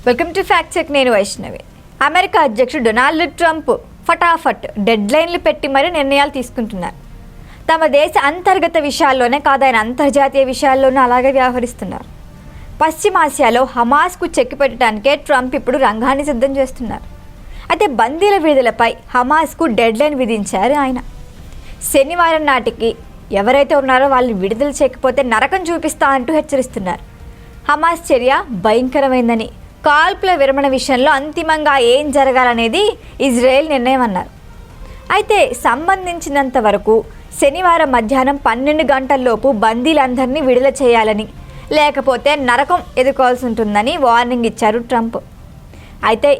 Welcome to fact check. నేను Vaishnavi. America అధ్యక్షుడు Donald Trump ఫటాఫట్ డెడ్ లైన్లు పెట్టి మరీ నిర్ణయాలు తీసుకుంటున్నారు. తమ దేశ అంతర్గత విషయాల్లోనే కాదు, ఆయన అంతర్జాతీయ విషయాల్లోనూ అలాగే వ్యవహరిస్తున్నారు. పశ్చిమాసియాలో హమాస్కు చెక్ పెట్టడానికే ట్రంప్ ఇప్పుడు రంగాన్ని సిద్ధం చేస్తున్నారు. అయితే బందీల విడుదలపై హమాస్కు డెడ్ లైన్ విధించారు ఆయన. శనివారం నాటికి ఎవరైతే ఉన్నారో వాళ్ళని విడుదల చేయకపోతే నరకం చూపిస్తా అంటూ హెచ్చరిస్తున్నారు. హమాస్ చర్య భయంకరమైందని, కాల్పుల విరమణ విషయంలో అంతిమంగా ఏం జరగాలనేది ఇజ్రాయెల్ నిర్ణయం అన్నారు. అయితే సంబంధించినంత వరకు శనివారం మధ్యాహ్నం 12 గంటల్లోపు బందీలందరినీ విడుదల చేయాలని, లేకపోతే నరకం ఎదుర్కోవాల్సి ఉంటుందని వార్నింగ్ ఇచ్చారు ట్రంప్. అయితే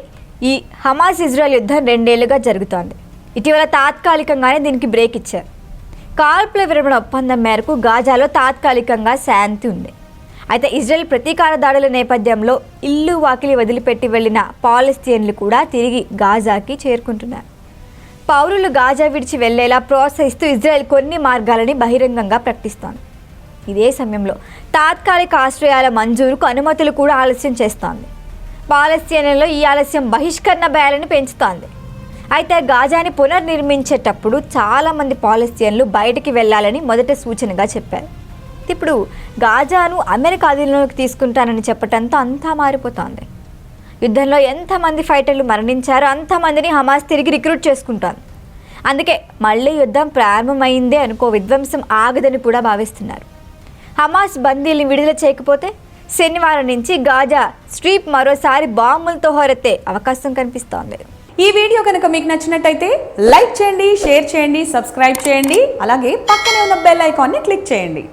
ఈ హమాస్ ఇజ్రాయెల్ యుద్ధం 2 ఏళ్లుగా జరుగుతోంది. ఇటీవల తాత్కాలికంగానే దీనికి బ్రేక్ ఇచ్చారు. కాల్పుల విరమణ ఒప్పందం మేరకు గాజాలో తాత్కాలికంగా శాంతి ఉంది. అయితే ఇజ్రాయెల్ ప్రతీకార దాడుల నేపథ్యంలో ఇల్లు వాకిలి వదిలిపెట్టి వెళ్లిన పాలస్తీన్లు కూడా తిరిగి గాజాకి చేరుకుంటున్నారు. పౌరులు గాజా విడిచి వెళ్లేలా ప్రోత్సహిస్తూ ఇజ్రాయెల్ కొన్ని మార్గాలని బహిరంగంగా ప్రకటిస్తోంది. ఇదే సమయంలో తాత్కాలిక ఆశ్రయాల మంజూరుకు అనుమతులు కూడా ఆలస్యం చేస్తోంది. పాలస్తీన్లలో ఈ ఆలస్యం బహిష్కరణ భయాలను పెంచుతోంది. అయితే గాజాని పునర్నిర్మించేటప్పుడు చాలామంది పాలస్తీన్లు బయటికి వెళ్లాలని మొదట సూచనగా చెప్పారు. ఇప్పుడు గాజాను అమెరికా అధీనంలోకి తీసుకుంటానని చెప్పటంతో అంతా మారిపోతోంది. యుద్ధంలో ఎంతమంది ఫైటర్లు మరణించారో అంతమందిని హమాస్ తిరిగి రిక్రూట్ చేసుకుంటోంది. అందుకే మళ్ళీ యుద్ధం ప్రారంభమైందే అనుకో, విధ్వంసం ఆగదని కూడా భావిస్తున్నారు. హమాస్ బందీల్ని విడుదల చేయకపోతే శనివారం నుంచి గాజా స్ట్రీప్ మరోసారి బాంబులతో హోరెత్తే అవకాశం కనిపిస్తోంది. ఈ వీడియో కనుక మీకు నచ్చినట్టయితే లైక్ చేయండి, షేర్ చేయండి, సబ్స్క్రైబ్ చేయండి. అలాగే పక్కనే ఉన్న బెల్ ఐకాన్ని క్లిక్ చేయండి.